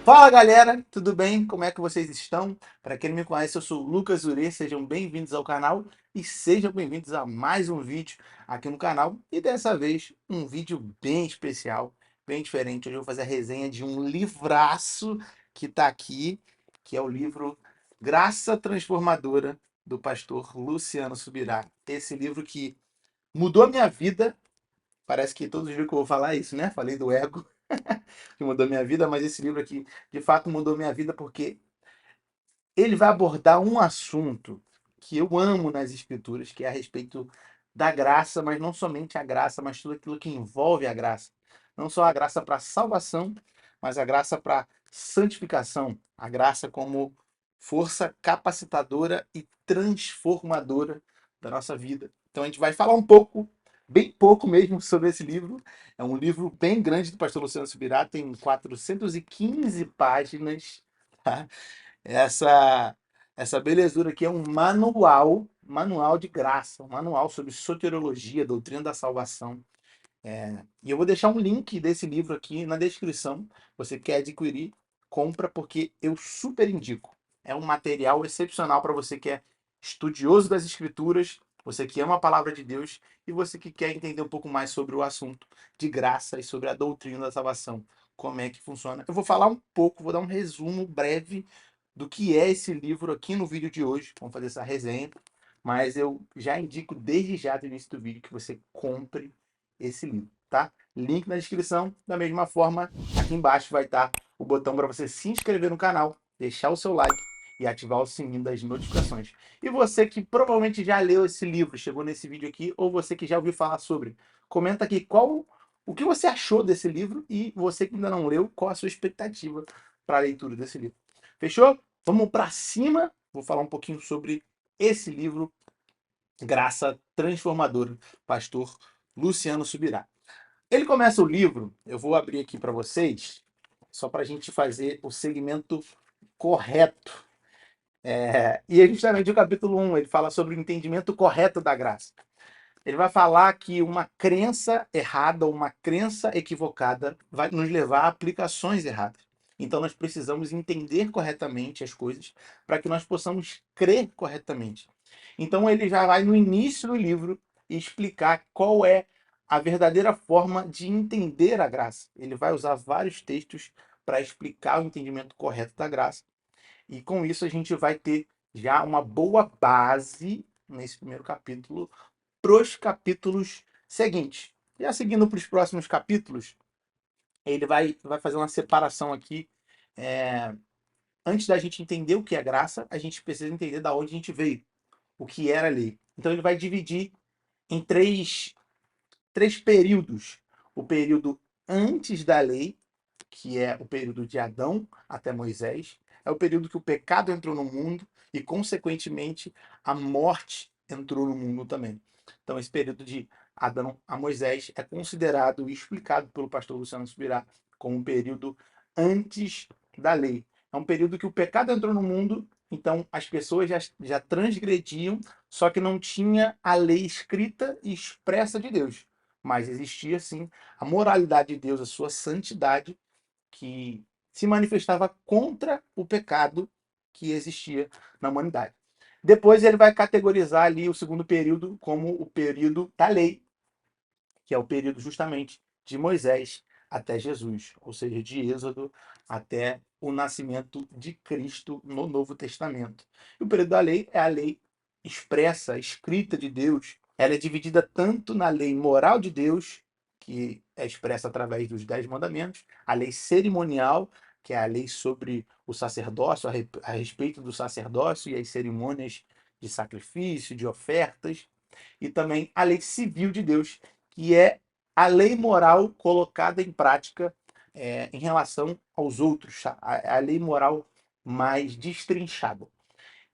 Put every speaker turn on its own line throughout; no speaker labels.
Fala galera, tudo bem? Como é que vocês estão? Para quem não me conhece, eu sou o Lucas Ure, sejam bem-vindos ao canal e sejam bem-vindos a mais um vídeo aqui no canal. E dessa vez, um vídeo bem especial, bem diferente. Hoje eu vou fazer a resenha de um livraço que está aqui, que é o livro Graça Transformadora, do pastor Luciano Subirá. Esse livro que mudou a minha vida, parece que todos os dias que eu vou falar isso, né? Falei do ego que mudou minha vida, mas esse livro aqui de fato mudou minha vida porque ele vai abordar um assunto que eu amo nas escrituras, que é a respeito da graça, mas não somente a graça, mas tudo aquilo que envolve a graça. Não só a graça para salvação, mas a graça para santificação, a graça como força capacitadora e transformadora da nossa vida. Então a gente vai falar um pouco, bem pouco mesmo, sobre esse livro. É um livro bem grande do pastor Luciano Subirá, tem 415 páginas, tá? Essa essa belezura aqui é um manual de graça, um manual sobre soteriologia, doutrina da salvação. E eu vou deixar um link desse livro aqui na descrição. Você quer adquirir, compra porque eu super indico. É um material excepcional para você que é estudioso das escrituras, você que ama a palavra de Deus e você que quer entender um pouco mais sobre o assunto de graça e sobre a doutrina da salvação, como é que funciona. Eu vou falar um pouco, vou dar um resumo breve do que é esse livro aqui no vídeo de hoje. Vamos fazer essa resenha, mas eu já indico desde já no início do vídeo que você compre esse livro, tá? Link na descrição. Da mesma forma, aqui embaixo vai estar o botão para você se inscrever no canal, deixar o seu like e ativar o sininho das notificações. E você que provavelmente já leu esse livro, chegou nesse vídeo aqui, ou você que já ouviu falar sobre, comenta aqui o que você achou desse livro e você que ainda não leu, qual a sua expectativa para a leitura desse livro. Fechou? Vamos para cima. Vou falar um pouquinho sobre esse livro, Graça Transformadora, pastor Luciano Subirá. Ele começa o livro, eu vou abrir aqui para vocês, só para a gente fazer o segmento correto. E é justamente o capítulo 1, ele fala sobre o entendimento correto da graça. Ele vai falar que uma crença errada, uma crença equivocada, vai nos levar a aplicações erradas. Então nós precisamos entender corretamente as coisas para que nós possamos crer corretamente. Então ele já vai no início do livro explicar qual é a verdadeira forma de entender a graça. Ele vai usar vários textos para explicar o entendimento correto da graça. E com isso a gente vai ter já uma boa base nesse primeiro capítulo para os capítulos seguintes. Já seguindo para os próximos capítulos, ele vai fazer uma separação aqui. É, Antes da gente entender o que é graça, a gente precisa entender da onde a gente veio, o que era a lei. Então ele vai dividir em três períodos. O período antes da lei, que é o período de Adão até Moisés, é o período que o pecado entrou no mundo e, consequentemente, a morte entrou no mundo também. Então, esse período de Adão a Moisés é considerado e explicado pelo pastor Luciano Subirá como um período antes da lei. É um período que o pecado entrou no mundo, então as pessoas já transgrediam, só que não tinha a lei escrita e expressa de Deus. Mas existia sim a moralidade de Deus, a sua santidade, que se manifestava contra o pecado que existia na humanidade. Depois ele vai categorizar ali o segundo período como o período da lei, que é o período justamente de Moisés até Jesus, ou seja, de Êxodo até o nascimento de Cristo no Novo Testamento. E o período da lei é a lei expressa, escrita de Deus. Ela é dividida tanto na lei moral de Deus, que é expressa através dos 10 mandamentos, a lei cerimonial, que é a lei sobre o sacerdócio, a respeito do sacerdócio e as cerimônias de sacrifício, de ofertas, e também a lei civil de Deus, que é a lei moral colocada em prática em relação aos outros, a lei moral mais destrinchada.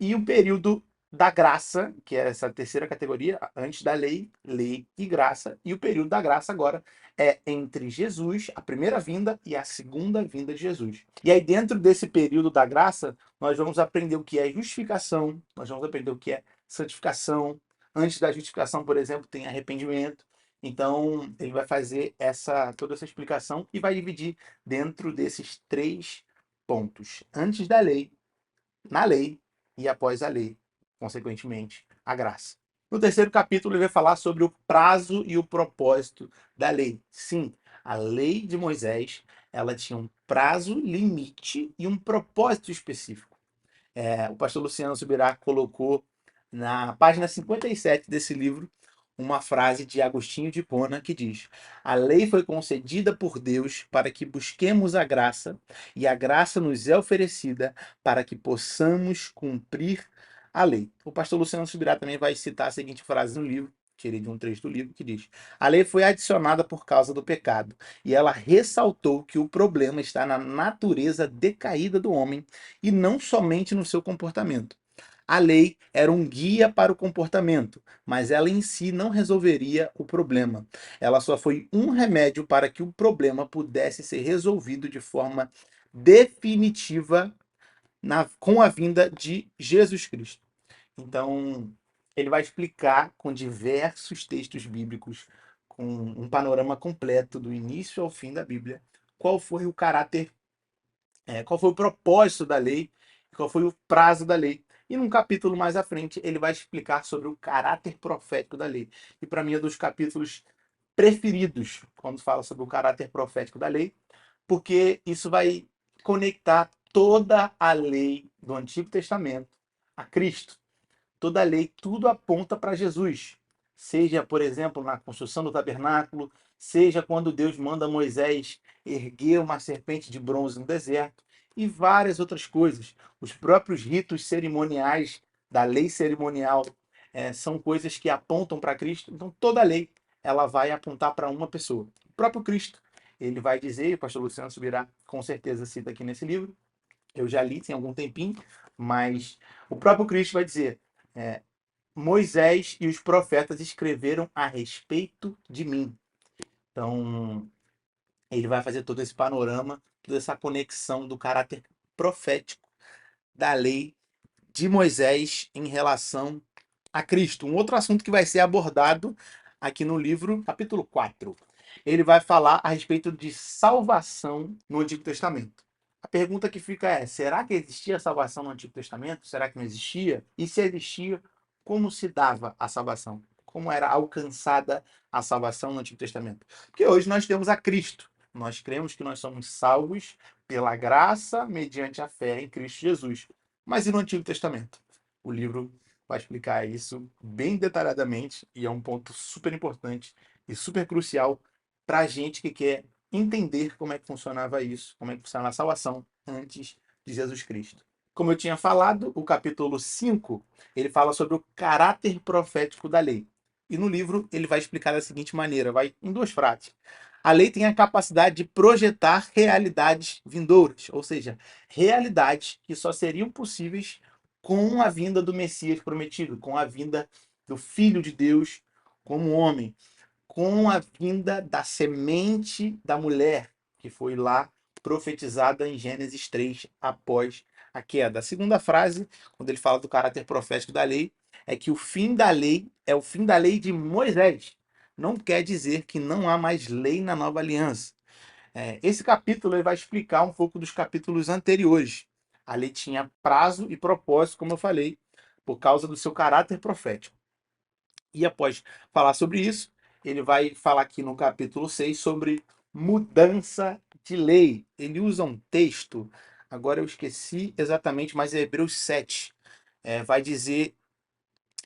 E o período da graça, que é essa terceira categoria, antes da lei, lei e graça, e o período da graça agora é entre Jesus, a primeira vinda e a segunda vinda de Jesus. E aí, dentro desse período da graça, nós vamos aprender o que é justificação, nós vamos aprender o que é santificação. Antes da justificação, por exemplo, tem arrependimento. Então, ele vai fazer toda essa explicação e vai dividir dentro desses três pontos antes da lei, na lei e após a lei, consequentemente, a graça. No terceiro capítulo, ele vai falar sobre o prazo e o propósito da lei. Sim, a lei de Moisés, ela tinha um prazo limite e um propósito específico. O pastor Luciano Subirá colocou na página 57 desse livro uma frase de Agostinho de Hipona que diz: a lei foi concedida por Deus para que busquemos a graça, e a graça nos é oferecida para que possamos cumprir a lei. O pastor Luciano Subirá também vai citar a seguinte frase no livro, tirei de um trecho do livro, que diz: a lei foi adicionada por causa do pecado, e ela ressaltou que o problema está na natureza decaída do homem e não somente no seu comportamento. A lei era um guia para o comportamento, mas ela em si não resolveria o problema. Ela só foi um remédio para que o problema pudesse ser resolvido de forma definitiva com a vinda de Jesus Cristo. Então, ele vai explicar com diversos textos bíblicos, com um panorama completo do início ao fim da Bíblia, qual foi o caráter, qual foi o propósito da lei, qual foi o prazo da lei. E num capítulo mais à frente, ele vai explicar sobre o caráter profético da lei. E para mim é um dos capítulos preferidos quando fala sobre o caráter profético da lei, porque isso vai conectar toda a lei do Antigo Testamento a Cristo. Toda a lei, tudo aponta para Jesus. Seja, por exemplo, na construção do tabernáculo, seja quando Deus manda Moisés erguer uma serpente de bronze no deserto e várias outras coisas. Os próprios ritos cerimoniais da lei cerimonial são coisas que apontam para Cristo. Então, toda a lei ela vai apontar para uma pessoa, o próprio Cristo. Ele vai dizer, e o pastor Luciano Subirá com certeza cita aqui nesse livro, eu já li tem algum tempinho, mas o próprio Cristo vai dizer: é, Moisés e os profetas escreveram a respeito de mim. Então, ele vai fazer todo esse panorama, toda essa conexão do caráter profético da lei de Moisés em relação a Cristo. Um outro assunto que vai ser abordado aqui no livro, capítulo 4. Ele vai falar a respeito de salvação no Antigo Testamento. A pergunta que fica é: será que existia salvação no Antigo Testamento? Será que não existia? E se existia, como se dava a salvação? Como era alcançada a salvação no Antigo Testamento? Porque hoje nós temos a Cristo. Nós cremos que nós somos salvos pela graça mediante a fé em Cristo Jesus. Mas e no Antigo Testamento? O livro vai explicar isso bem detalhadamente e é um ponto super importante e super crucial para a gente que quer entender como é que funcionava isso, como é que funcionava a salvação antes de Jesus Cristo. Como eu tinha falado, o capítulo 5 ele fala sobre o caráter profético da lei. E no livro ele vai explicar da seguinte maneira, vai em duas frases. A lei tem a capacidade de projetar realidades vindouras, ou seja, realidades que só seriam possíveis com a vinda do Messias prometido, com a vinda do Filho de Deus como homem, com a vinda da semente da mulher, que foi lá profetizada em Gênesis 3, após a queda. A segunda frase, quando ele fala do caráter profético da lei, é que o fim da lei é o fim da lei de Moisés. Não quer dizer que não há mais lei na nova aliança. Esse capítulo ele vai explicar um pouco dos capítulos anteriores. A lei tinha prazo e propósito, como eu falei, por causa do seu caráter profético. E após falar sobre isso, ele vai falar aqui no capítulo 6 sobre mudança de lei. Ele usa um texto, agora eu esqueci exatamente, mas é Hebreus 7. Vai dizer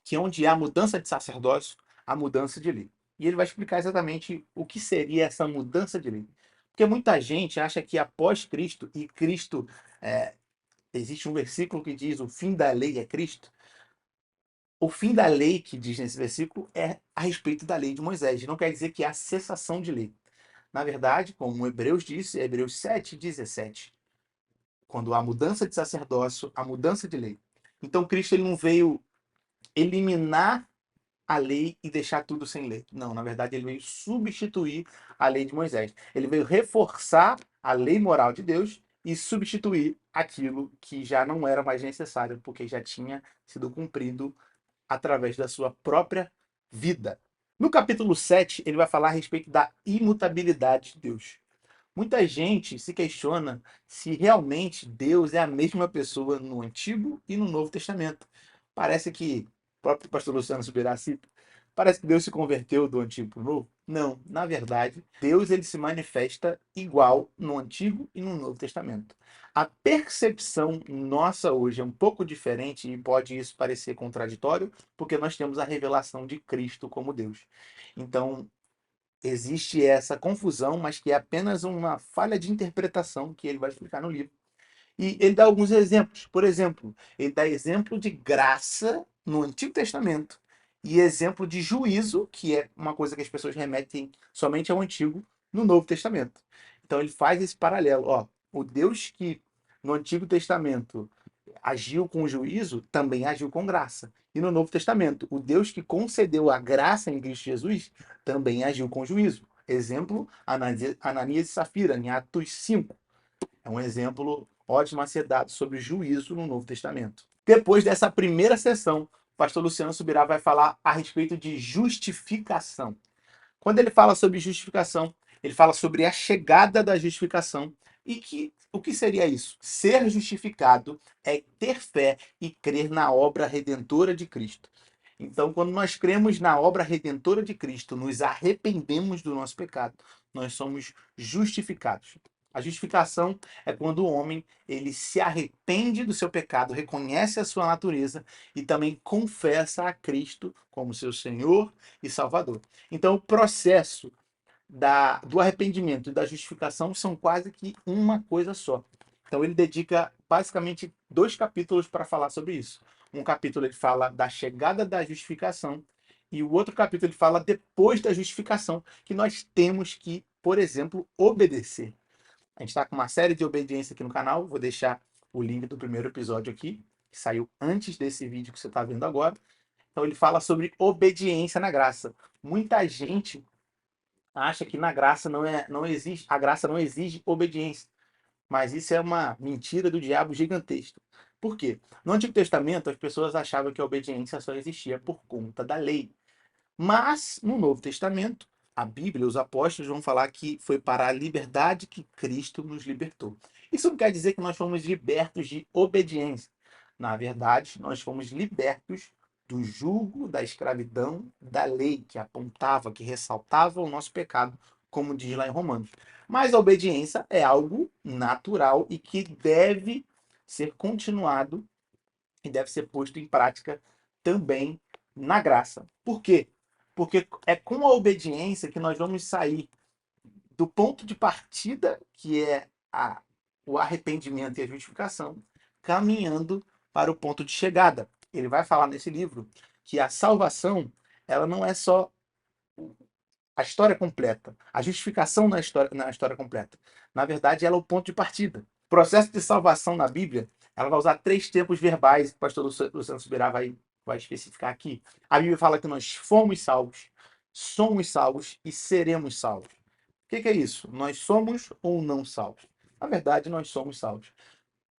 que onde há mudança de sacerdócio, há mudança de lei. E ele vai explicar exatamente o que seria essa mudança de lei. Porque muita gente acha que após Cristo, e Cristo, existe um versículo que diz o fim da lei é Cristo. O fim da lei que diz nesse versículo é a respeito da lei de Moisés. Não quer dizer que há cessação de lei. Na verdade, como Hebreus disse, Hebreus 7:17, quando há mudança de sacerdócio, há mudança de lei. Então Cristo ele não veio eliminar a lei e deixar tudo sem lei. Não, na verdade, ele veio substituir a lei de Moisés. Ele veio reforçar a lei moral de Deus e substituir aquilo que já não era mais necessário, porque já tinha sido cumprido através da sua própria vida. No capítulo 7, ele vai falar a respeito da imutabilidade de Deus. Muita gente se questiona se realmente Deus é a mesma pessoa no Antigo e no Novo Testamento. Parece que, o próprio pastor Luciano Subirá cita, parece que Deus se converteu do Antigo para o Novo. Não, na verdade, Deus ele se manifesta igual no Antigo e no Novo Testamento. A percepção nossa hoje é um pouco diferente e pode isso parecer contraditório, porque nós temos a revelação de Cristo como Deus. Então, existe essa confusão, mas que é apenas uma falha de interpretação que ele vai explicar no livro. E ele dá alguns exemplos. Por exemplo, ele dá exemplo de graça no Antigo Testamento e exemplo de juízo, que é uma coisa que as pessoas remetem somente ao Antigo, no Novo Testamento. Então ele faz esse paralelo. Ó, o Deus que no Antigo Testamento agiu com juízo, também agiu com graça. E no Novo Testamento, o Deus que concedeu a graça em Cristo Jesus também agiu com juízo. Exemplo, Ananias e Safira, em Atos 5. É um exemplo ótimo a ser dado sobre juízo no Novo Testamento. Depois dessa primeira sessão, o pastor Luciano Subirá vai falar a respeito de justificação. Quando ele fala sobre justificação, ele fala sobre a chegada da justificação e que o que seria isso? Ser justificado é ter fé e crer na obra redentora de Cristo. Então, quando nós cremos na obra redentora de Cristo, nos arrependemos do nosso pecado, nós somos justificados. A justificação é quando o homem ele se arrepende do seu pecado, reconhece a sua natureza e também confessa a Cristo como seu Senhor e Salvador. Então, o processo do arrependimento e da justificação são quase que uma coisa só. Então, ele dedica basicamente 2 capítulos para falar sobre isso. Um capítulo ele fala da chegada da justificação e o outro capítulo ele fala depois da justificação, que nós temos que, por exemplo, obedecer. A gente está com uma série de obediência aqui no canal. Vou deixar o link do primeiro episódio aqui, que saiu antes desse vídeo que você está vendo agora. Então, ele fala sobre obediência na graça. Muita gente acha que na graça não existe, a graça não exige obediência. Mas isso é uma mentira do diabo gigantesca. Por quê? No Antigo Testamento, as pessoas achavam que a obediência só existia por conta da lei. Mas, no Novo Testamento, a Bíblia, os apóstolos vão falar que foi para a liberdade que Cristo nos libertou. Isso não quer dizer que nós fomos libertos de obediência. Na verdade, nós fomos libertos do jugo da escravidão da lei, que apontava, que ressaltava o nosso pecado, como diz lá em Romanos. Mas a obediência é algo natural e que deve ser continuado e deve ser posto em prática também na graça. Por quê? Porque é com a obediência que nós vamos sair do ponto de partida, que é o arrependimento e a justificação, caminhando para o ponto de chegada. Ele vai falar nesse livro que a salvação, ela não é só a história completa. A justificação na história completa. Na verdade, ela é o ponto de partida. O processo de salvação na Bíblia, ela vai usar 3 tempos verbais, que o pastor Luciano Subirá vai especificar aqui. A Bíblia fala que nós fomos salvos, somos salvos e seremos salvos. O que é isso? Nós somos ou não salvos? Na verdade, nós somos salvos.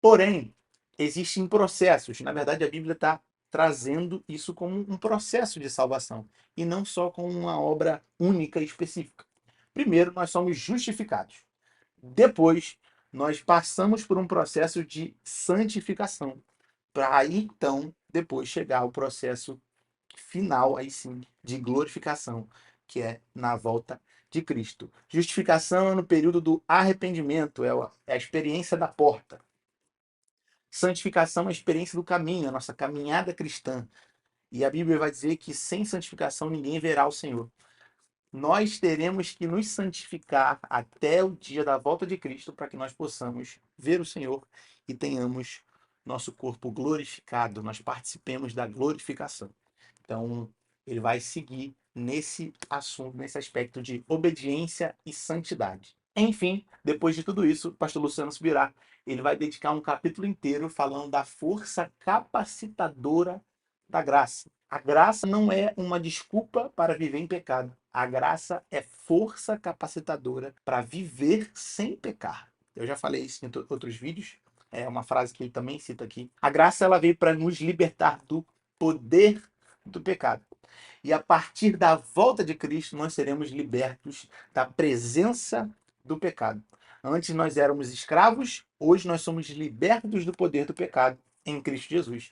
Porém, existem processos. Na verdade, a Bíblia está trazendo isso como um processo de salvação e não só como uma obra única e específica. Primeiro, nós somos justificados. Depois, nós passamos por um processo de santificação, para aí então depois chegar ao processo final, aí sim, de glorificação, que é na volta de Cristo. Justificação é no período do arrependimento, é a experiência da porta. Santificação é a experiência do caminho, a nossa caminhada cristã. E a Bíblia vai dizer que sem santificação ninguém verá o Senhor. Nós teremos que nos santificar até o dia da volta de Cristo para que nós possamos ver o Senhor e tenhamos nosso corpo glorificado, nós participemos da glorificação. Então, ele vai seguir nesse assunto, nesse aspecto de obediência e santidade. Enfim, depois de tudo isso, o pastor Luciano Subirá, ele vai dedicar um capítulo inteiro falando da força capacitadora da graça. A graça não é uma desculpa para viver em pecado. A graça é força capacitadora para viver sem pecar. Eu já falei isso em outros vídeos. É uma frase que ele também cita aqui. A graça ela veio para nos libertar do poder do pecado. E a partir da volta de Cristo, nós seremos libertos da presença do pecado. Antes nós éramos escravos, hoje nós somos libertos do poder do pecado em Cristo Jesus.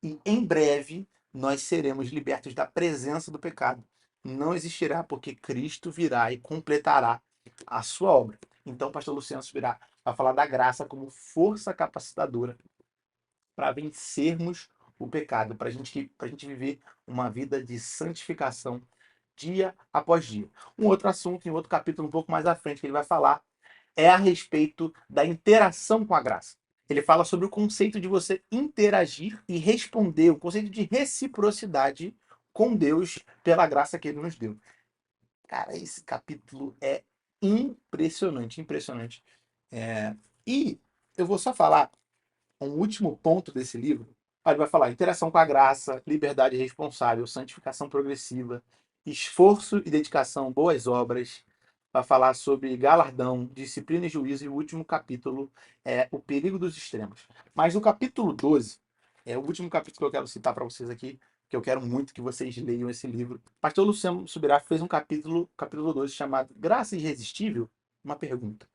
E em breve nós seremos libertos da presença do pecado. Não existirá, porque Cristo virá e completará a sua obra. Então, o pastor Luciano virá para falar da graça como força capacitadora para vencermos o pecado, para a gente viver uma vida de santificação dia após dia. Um outro assunto, em outro capítulo um pouco mais à frente, que ele vai falar é a respeito da interação com a graça. Ele fala sobre o conceito de você interagir e responder, o conceito de reciprocidade com Deus pela graça que ele nos deu. Cara, esse capítulo é impressionante, impressionante. E eu vou só falar um último ponto desse livro. Ele vai falar interação com a graça, liberdade responsável, santificação progressiva, esforço e dedicação, boas obras. Vai falar sobre galardão, disciplina e juízo. E o último capítulo é o perigo dos extremos. Mas o capítulo 12 é o último capítulo que eu quero citar para vocês aqui, que eu quero muito que vocês leiam esse livro. Pastor Luciano Subirá fez um capítulo 12, chamado Graça Irresistível? Uma pergunta.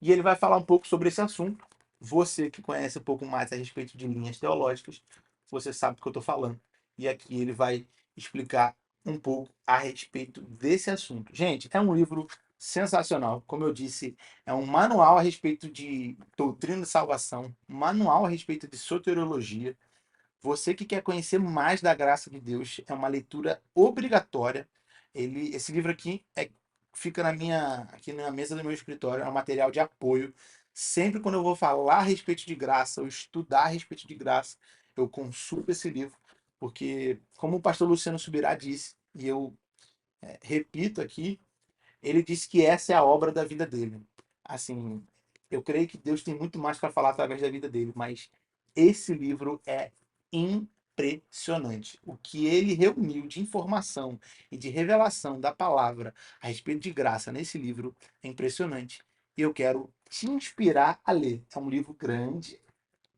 E ele vai falar um pouco sobre esse assunto. Você que conhece um pouco mais a respeito de linhas teológicas, você sabe do que eu estou falando. E aqui ele vai explicar um pouco a respeito desse assunto. Gente, é um livro sensacional. Como eu disse, é um manual a respeito de doutrina de salvação, um manual a respeito de soteriologia. Você que quer conhecer mais da graça de Deus, é uma leitura obrigatória. Esse livro fica aqui na mesa do meu escritório, é um material de apoio. Sempre quando eu vou falar a respeito de graça, ou estudar a respeito de graça, eu consulto esse livro, porque, como o pastor Luciano Subirá disse, e eu repito aqui, ele disse que essa é a obra da vida dele. Assim, eu creio que Deus tem muito mais para falar através da vida dele, mas esse livro é impressionante. O que ele reuniu de informação e de revelação da palavra a respeito de graça nesse livro é impressionante. E eu quero te inspirar a ler. É um livro grande,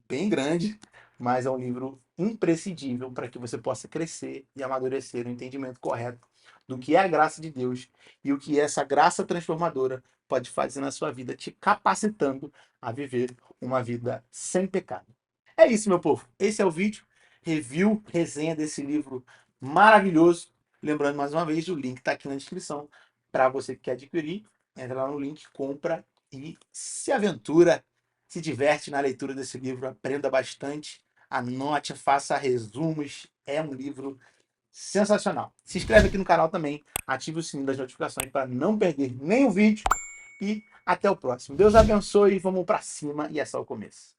bem grande, mas é um livro imprescindível para que você possa crescer e amadurecer o entendimento correto do que é a graça de Deus e o que essa graça transformadora pode fazer na sua vida, te capacitando a viver uma vida sem pecado. É isso, meu povo. Esse é o vídeo, review, resenha desse livro maravilhoso. Lembrando mais uma vez, o link está aqui na descrição para você que quer adquirir. Entra lá no link, compra e se aventura, se diverte na leitura desse livro, aprenda bastante, anote, faça resumos. É um livro sensacional. Se inscreve aqui no canal também, ative o sininho das notificações para não perder nenhum vídeo e até o próximo. Deus abençoe, vamos para cima e é só o começo.